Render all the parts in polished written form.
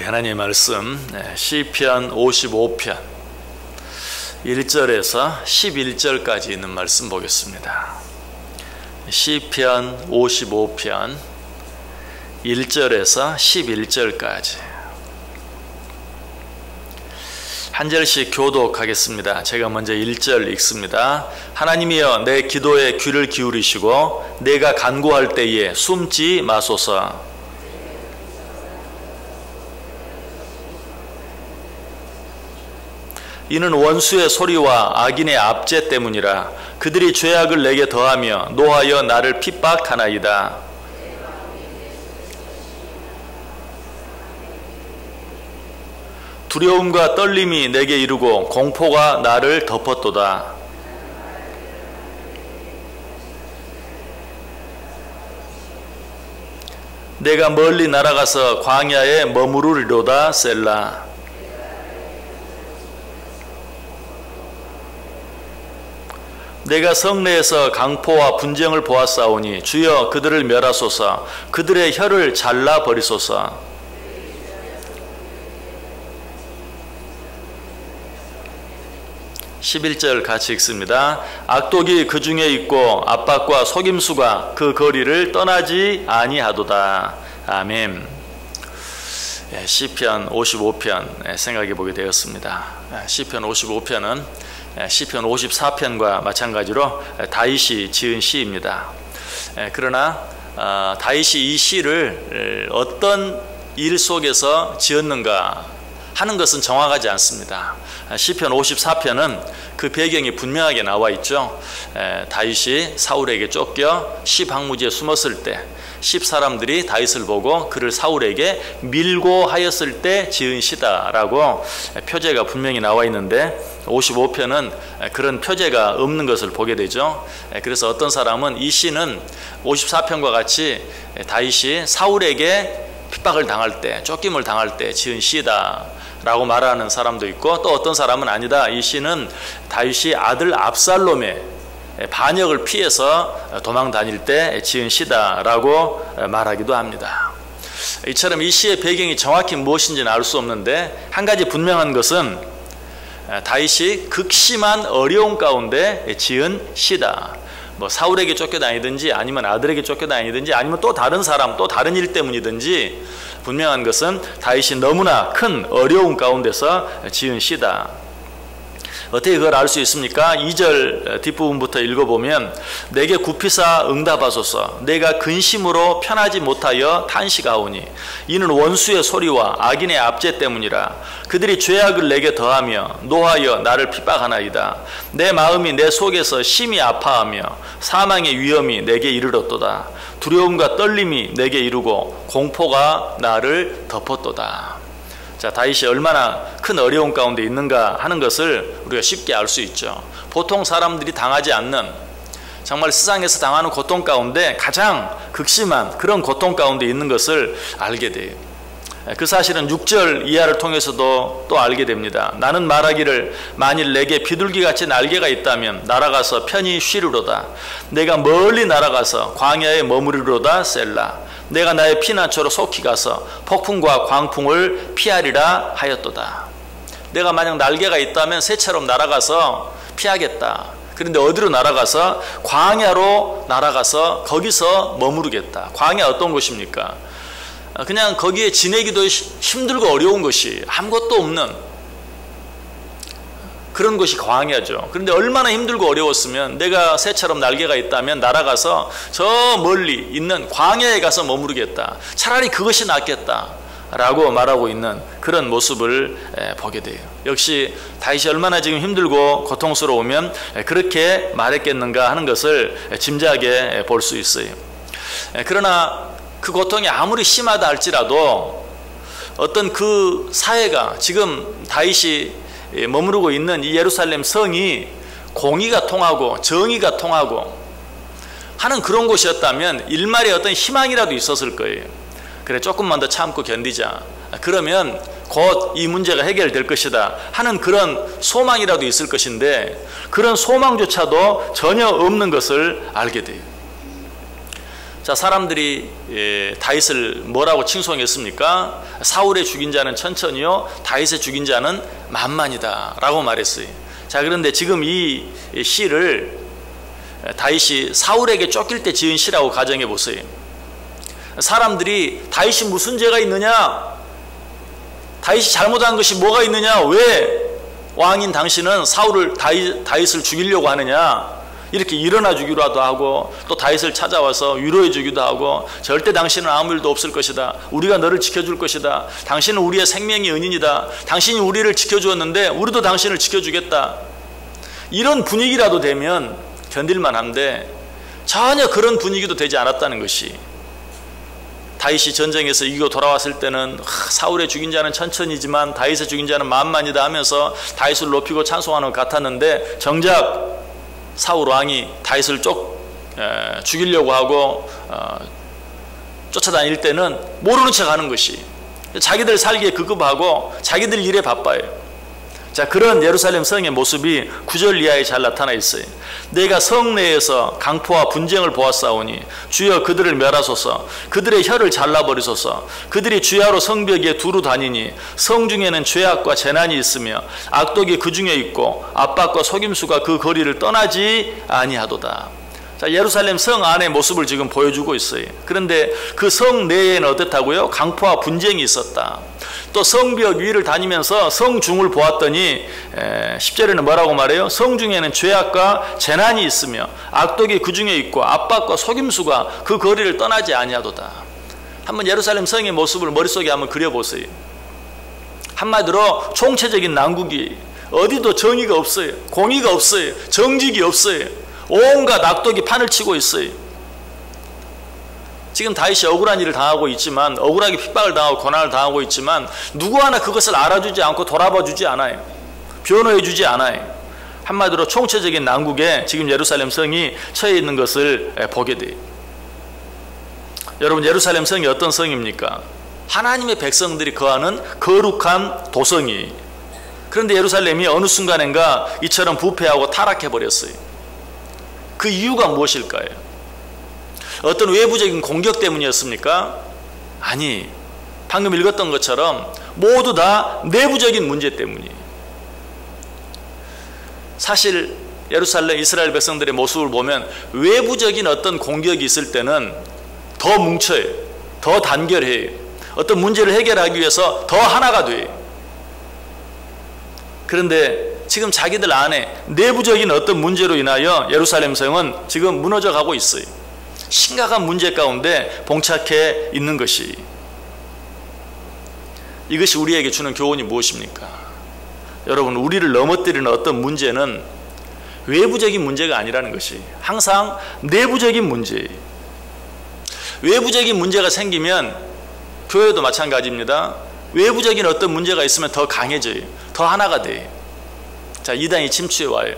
우리 하나님의 말씀 시편 55편 1절에서 11절까지 있는 말씀 보겠습니다. 시편 55편 1절에서 11절까지 한 절씩 교독하겠습니다. 제가 먼저 1절 읽습니다. 하나님이여 내 기도에 귀를 기울이시고 내가 간구할 때에 숨지 마소서. 이는 원수의 소리와 악인의 압제 때문이라. 그들이 죄악을 내게 더하며 노하여 나를 핍박하나이다. 두려움과 떨림이 내게 이르고 공포가 나를 덮었도다. 내가 멀리 날아가서 광야에 머무르리로다. 셀라. 내가 성내에서 강포와 분쟁을 보았사오니 주여 그들을 멸하소서. 그들의 혀를 잘라버리소서. (11절) 같이 읽습니다. 악독이 그 중에 있고 압박과 속임수가 그 거리를 떠나지 아니하도다. 아멘. 시편 55편 생각해 보게 되었습니다. 시편 55편은 시편 54편과 마찬가지로 다윗이 지은 시입니다. 그러나 다윗이 이 시를 어떤 일 속에서 지었는가 하는 것은 정확하지 않습니다. 시편 54편은 그 배경이 분명하게 나와 있죠. 다윗이 사울에게 쫓겨 시방무지에 숨었을 때 10사람들이 다윗을 보고 그를 사울에게 밀고 하였을 때 지은 시다라고 표제가 분명히 나와 있는데 55편은 그런 표제가 없는 것을 보게 되죠. 그래서 어떤 사람은 이 시는 54편과 같이 다윗이 사울에게 핍박을 당할 때, 쫓김을 당할 때 지은 시다 라고 말하는 사람도 있고, 또 어떤 사람은 아니다, 이 시는 다윗이 아들 압살롬의 반역을 피해서 도망 다닐 때 지은 시다라고 말하기도 합니다. 이처럼 이 시의 배경이 정확히 무엇인지는 알 수 없는데, 한 가지 분명한 것은 다윗이 극심한 어려움 가운데 지은 시다. 뭐 사울에게 쫓겨다니든지 아니면 아들에게 쫓겨다니든지 아니면 또 다른 사람, 또 다른 일 때문이든지 분명한 것은 다윗이 너무나 큰 어려움 가운데서 지은 시다. 어떻게 그걸 알 수 있습니까? 2절 뒷부분부터 읽어보면 내게 굽히사 응답하소서. 내가 근심으로 편하지 못하여 탄식하오니 이는 원수의 소리와 악인의 압제 때문이라. 그들이 죄악을 내게 더하며 노하여 나를 핍박하나이다. 내 마음이 내 속에서 심히 아파하며 사망의 위험이 내게 이르렀도다. 두려움과 떨림이 내게 이르고 공포가 나를 덮었도다. 자, 다윗이 얼마나 큰 어려움 가운데 있는가 하는 것을 우리가 쉽게 알 수 있죠. 보통 사람들이 당하지 않는, 정말 세상에서 당하는 고통 가운데 가장 극심한 그런 고통 가운데 있는 것을 알게 돼요. 그 사실은 6절 이하를 통해서도 또 알게 됩니다. 나는 말하기를 만일 내게 비둘기같이 날개가 있다면 날아가서 편히 쉬르로다. 내가 멀리 날아가서 광야에 머무르로다. 셀라. 내가 나의 피난처로 속히 가서 폭풍과 광풍을 피하리라 하였도다. 내가 만약 날개가 있다면 새처럼 날아가서 피하겠다. 그런데 어디로 날아가서? 광야로 날아가서 거기서 머무르겠다. 광야 어떤 곳입니까? 그냥 거기에 지내기도 힘들고 어려운 것이 아무것도 없는 그런 것이 광야죠. 그런데 얼마나 힘들고 어려웠으면 내가 새처럼 날개가 있다면 날아가서 저 멀리 있는 광야에 가서 머무르겠다. 차라리 그것이 낫겠다 라고 말하고 있는 그런 모습을 보게 돼요. 역시 다윗이 얼마나 지금 힘들고 고통스러우면 그렇게 말했겠는가 하는 것을 짐작해 볼 수 있어요. 그러나 그 고통이 아무리 심하다 할지라도 어떤 그 사회가, 지금 다윗이 머무르고 있는 이 예루살렘 성이 공의가 통하고 정의가 통하고 하는 그런 곳이었다면 일말의 어떤 희망이라도 있었을 거예요. 그래, 조금만 더 참고 견디자. 그러면 곧 이 문제가 해결될 것이다 하는 그런 소망이라도 있을 것인데, 그런 소망조차도 전혀 없는 것을 알게 돼요. 자, 사람들이 다윗을 뭐라고 칭송했습니까? 사울의 죽인 자는 천천히요, 다윗의 죽인 자는 만만이다 라고 말했어요. 자, 그런데 지금 이 시를 다윗이 사울에게 쫓길 때 지은 시라고 가정해 보세요. 사람들이 다윗이 무슨 죄가 있느냐, 다윗이 잘못한 것이 뭐가 있느냐, 왜 왕인 당신은 다윗을 죽이려고 하느냐, 이렇게 일어나 주기라도 하고 또 다윗을 찾아와서 위로해 주기도 하고, 절대 당신은 아무 일도 없을 것이다, 우리가 너를 지켜줄 것이다, 당신은 우리의 생명의 은인이다, 당신이 우리를 지켜주었는데 우리도 당신을 지켜주겠다, 이런 분위기라도 되면 견딜만 한데 전혀 그런 분위기도 되지 않았다는 것이, 다윗이 전쟁에서 이기고 돌아왔을 때는 사울의 죽인 자는 천천히지만 다윗의 죽인 자는 만만이다 하면서 다윗을 높이고 찬송하는 것 같았는데, 정작 사울 왕이 다윗을 죽이려고 하고 쫓아다닐 때는 모르는 척 하는 것이, 자기들 살기에 급급하고 자기들 일에 바빠요. 자, 그런 예루살렘 성의 모습이 9절 이하에 잘 나타나 있어요. 내가 성 내에서 강포와 분쟁을 보았사오니 주여 그들을 멸하소서, 그들의 혀를 잘라버리소서. 그들이 주야로 성벽에 두루 다니니 성 중에는 죄악과 재난이 있으며 악독이 그 중에 있고 압박과 속임수가 그 거리를 떠나지 아니하도다. 자, 예루살렘 성 안의 모습을 지금 보여주고 있어요. 그런데 그 성 내에는 어떻다고요? 강포와 분쟁이 있었다. 또 성벽 위를 다니면서 성중을 보았더니 10절에는 뭐라고 말해요? 성 중에는 죄악과 재난이 있으며 악독이 그 중에 있고 압박과 속임수가 그 거리를 떠나지 아니하도다. 한번 예루살렘 성의 모습을 머릿속에 한번 그려보세요. 한마디로 총체적인 난국이, 어디도 정의가 없어요, 공의가 없어요, 정직이 없어요, 온갖 악독이 판을 치고 있어요. 지금 다윗이 억울한 일을 당하고 있지만, 억울하게 핍박을 당하고 고난을 당하고 있지만 누구 하나 그것을 알아주지 않고 돌아봐 주지 않아요. 변호해 주지 않아요. 한마디로 총체적인 난국에 지금 예루살렘 성이 처해 있는 것을 보게 돼요. 여러분, 예루살렘 성이 어떤 성입니까? 하나님의 백성들이 거하는 거룩한 도성이. 그런데 예루살렘이 어느 순간인가 이처럼 부패하고 타락해 버렸어요. 그 이유가 무엇일까요? 어떤 외부적인 공격 때문이었습니까? 아니, 방금 읽었던 것처럼 모두 다 내부적인 문제 때문이에요. 사실 예루살렘 이스라엘 백성들의 모습을 보면 외부적인 어떤 공격이 있을 때는 더 뭉쳐요, 더 단결해요, 어떤 문제를 해결하기 위해서 더 하나가 돼요. 그런데 지금 자기들 안에 내부적인 어떤 문제로 인하여 예루살렘 성은 지금 무너져 가고 있어요. 심각한 문제 가운데 봉착해 있는 것이, 이것이 우리에게 주는 교훈이 무엇입니까? 여러분, 우리를 넘어뜨리는 어떤 문제는 외부적인 문제가 아니라는 것이 항상 내부적인 문제예요. 외부적인 문제가 생기면 교회도 마찬가지입니다. 외부적인 어떤 문제가 있으면 더 강해져요, 더 하나가 돼요. 자, 이단이 침투해 와요.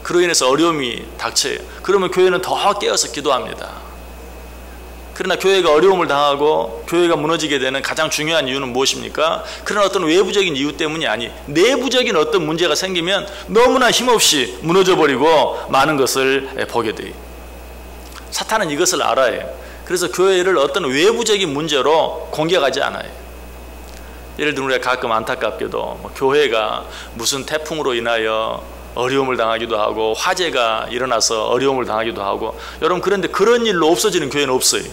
그로 인해서 어려움이 닥쳐요. 그러면 교회는 더 깨어서 기도합니다. 그러나 교회가 어려움을 당하고 교회가 무너지게 되는 가장 중요한 이유는 무엇입니까? 그런 어떤 외부적인 이유 때문이 아니, 내부적인 어떤 문제가 생기면 너무나 힘없이 무너져버리고 많은 것을 보게 돼요. 사탄은 이것을 알아요. 그래서 교회를 어떤 외부적인 문제로 공격하지 않아요. 예를 들면 우리가 가끔 안타깝게도 교회가 무슨 태풍으로 인하여 어려움을 당하기도 하고 화재가 일어나서 어려움을 당하기도 하고, 여러분, 그런데 그런 일로 없어지는 교회는 없어요.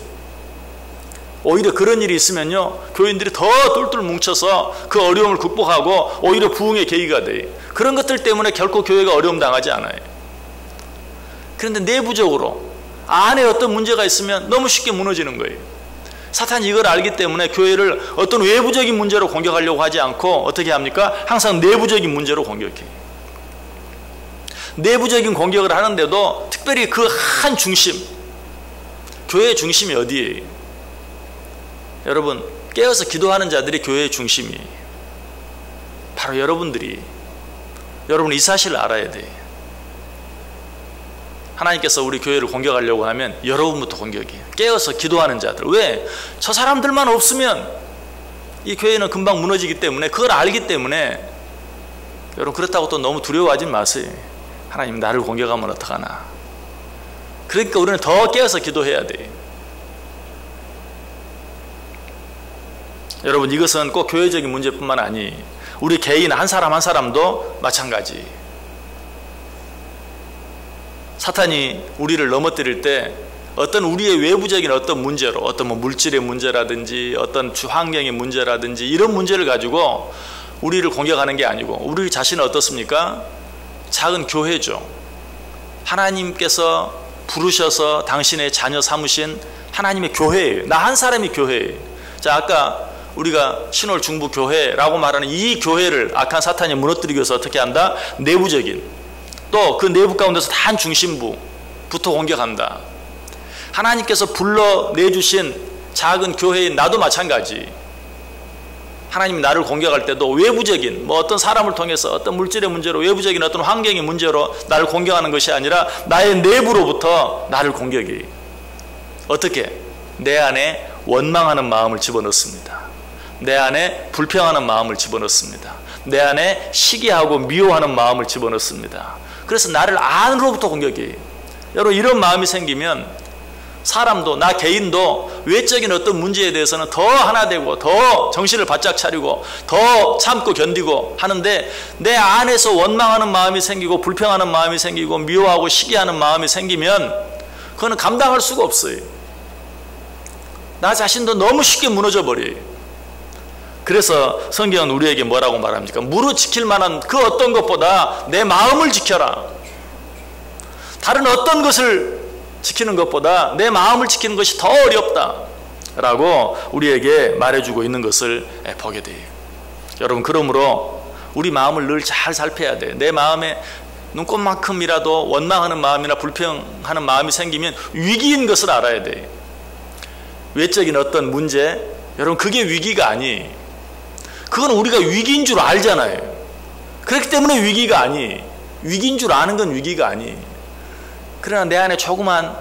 오히려 그런 일이 있으면요, 교인들이 더 똘똘 뭉쳐서 그 어려움을 극복하고 오히려 부흥의 계기가 돼요. 그런 것들 때문에 결코 교회가 어려움 당하지 않아요. 그런데 내부적으로 안에 어떤 문제가 있으면 너무 쉽게 무너지는 거예요. 사탄이 이걸 알기 때문에 교회를 어떤 외부적인 문제로 공격하려고 하지 않고 어떻게 합니까? 항상 내부적인 문제로 공격해요. 내부적인 공격을 하는데도 특별히 그 한 중심, 교회의 중심이 어디예요? 여러분, 깨어서 기도하는 자들이 교회의 중심이에요. 바로 여러분들이, 여러분 이 사실을 알아야 돼요. 하나님께서 우리 교회를 공격하려고 하면 여러분부터 공격이에요. 깨어서 기도하는 자들. 왜? 저 사람들만 없으면 이 교회는 금방 무너지기 때문에, 그걸 알기 때문에. 여러분, 그렇다고 또 너무 두려워하지 마세요. 하나님, 나를 공격하면 어떡하나. 그러니까 우리는 더 깨어서 기도해야 돼요. 여러분, 이것은 꼭 교회적인 문제뿐만 아니 우리 개인 한 사람 한 사람도 마찬가지. 사탄이 우리를 넘어뜨릴 때 어떤 우리의 외부적인 어떤 문제로, 어떤 뭐 물질의 문제라든지 어떤 환경의 문제라든지 이런 문제를 가지고 우리를 공격하는 게 아니고, 우리 자신은 어떻습니까? 작은 교회죠. 하나님께서 부르셔서 당신의 자녀 삼으신 하나님의 교회예요. 나 한 사람이 교회예요. 자, 아까 우리가 신월 중부 교회라고 말하는 이 교회를 악한 사탄이 무너뜨리기 위해서 어떻게 한다? 내부적인, 또 그 내부 가운데서 단 중심부부터 공격한다. 하나님께서 불러내주신 작은 교회인 나도 마찬가지. 하나님이 나를 공격할 때도 외부적인 뭐 어떤 사람을 통해서 어떤 물질의 문제로, 외부적인 어떤 환경의 문제로 나를 공격하는 것이 아니라 나의 내부로부터 나를 공격이. 어떻게? 내 안에 원망하는 마음을 집어넣습니다. 내 안에 불평하는 마음을 집어넣습니다. 내 안에 시기하고 미워하는 마음을 집어넣습니다. 그래서 나를 안으로부터 공격이. 여러분, 이런 마음이 생기면 사람도, 나 개인도 외적인 어떤 문제에 대해서는 더 하나 되고 더 정신을 바짝 차리고 더 참고 견디고 하는데, 내 안에서 원망하는 마음이 생기고 불평하는 마음이 생기고 미워하고 시기하는 마음이 생기면 그거는 감당할 수가 없어요. 나 자신도 너무 쉽게 무너져 버려요. 그래서 성경은 우리에게 뭐라고 말합니까? 무릇 지킬 만한 그 어떤 것보다 내 마음을 지켜라. 다른 어떤 것을 지키는 것보다 내 마음을 지키는 것이 더 어렵다 라고 우리에게 말해주고 있는 것을 보게 돼요. 여러분, 그러므로 우리 마음을 늘 잘 살펴야 돼요. 내 마음에 눈꽃만큼이라도 원망하는 마음이나 불평하는 마음이 생기면 위기인 것을 알아야 돼요. 외적인 어떤 문제, 여러분, 그게 위기가 아니에요. 그건 우리가 위기인 줄 알잖아요. 그렇기 때문에 위기가 아니에요. 위기인 줄 아는 건 위기가 아니에요. 그러나 내 안에 조그만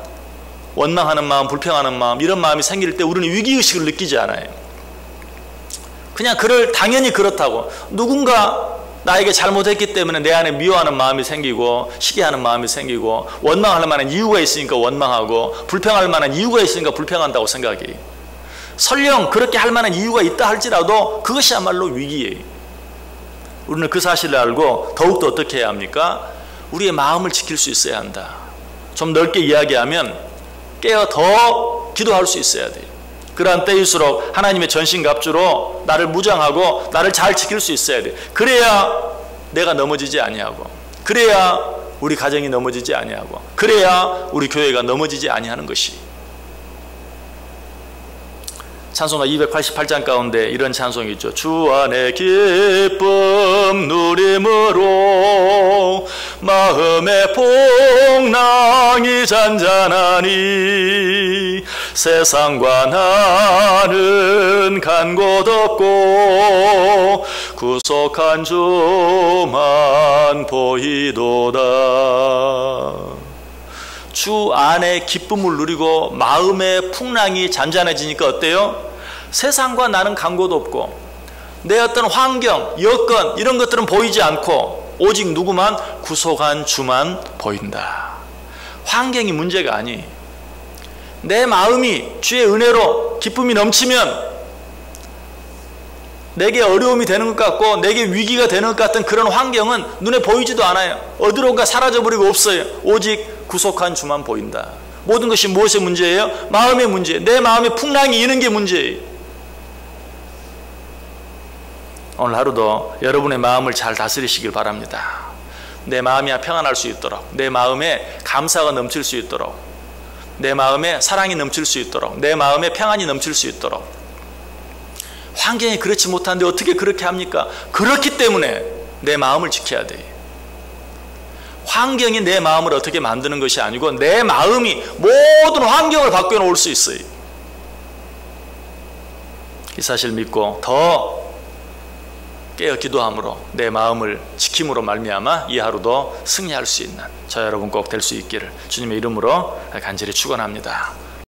원망하는 마음, 불평하는 마음, 이런 마음이 생길 때 우리는 위기의식을 느끼지 않아요. 그냥 당연히 그렇다고, 누군가 나에게 잘못했기 때문에 내 안에 미워하는 마음이 생기고 시기하는 마음이 생기고 원망할 만한 이유가 있으니까 원망하고 불평할 만한 이유가 있으니까 불평한다고 생각해요. 설령 그렇게 할 만한 이유가 있다 할지라도 그것이야말로 위기예요. 우리는 그 사실을 알고 더욱더 어떻게 해야 합니까? 우리의 마음을 지킬 수 있어야 한다. 좀 넓게 이야기하면 깨어 더 기도할 수 있어야 돼요. 그러한 때일수록 하나님의 전신갑주로 나를 무장하고 나를 잘 지킬 수 있어야 돼요. 그래야 내가 넘어지지 아니하고, 그래야 우리 가정이 넘어지지 아니하고, 그래야 우리 교회가 넘어지지 아니하는 것이. 찬송가 288장 가운데 이런 찬송이 있죠. 주 안에 기쁨 누림으로 마음의 풍랑이 잔잔하니 세상과 나는 간 곳 없고 구속한 주만 보이도다. 주 안에 기쁨을 누리고 마음의 풍랑이 잔잔해지니까 어때요? 세상과 나는 간 곳 없고 내 어떤 환경, 여건 이런 것들은 보이지 않고 오직 누구만? 구속한 주만 보인다. 환경이 문제가 아니. 내 마음이 주의 은혜로 기쁨이 넘치면 내게 어려움이 되는 것 같고 내게 위기가 되는 것 같은 그런 환경은 눈에 보이지도 않아요. 어디론가 사라져버리고 없어요. 오직 구속한 주만 보인다. 모든 것이 무엇의 문제예요? 마음의 문제. 내 마음에 풍랑이 이는 게 문제예요. 오늘 하루도 여러분의 마음을 잘 다스리시길 바랍니다. 내 마음이 평안할 수 있도록, 내 마음에 감사가 넘칠 수 있도록, 내 마음에 사랑이 넘칠 수 있도록, 내 마음에 평안이 넘칠 수 있도록. 환경이 그렇지 못한데 어떻게 그렇게 합니까? 그렇기 때문에 내 마음을 지켜야 돼요. 환경이 내 마음을 어떻게 만드는 것이 아니고 내 마음이 모든 환경을 바꿔놓을 수 있어요. 이 사실 믿고 더 깨어 기도함으로 내 마음을 지킴으로 말미암아 이 하루도 승리할 수 있는 저 여러분 꼭 될 수 있기를 주님의 이름으로 간절히 축원합니다.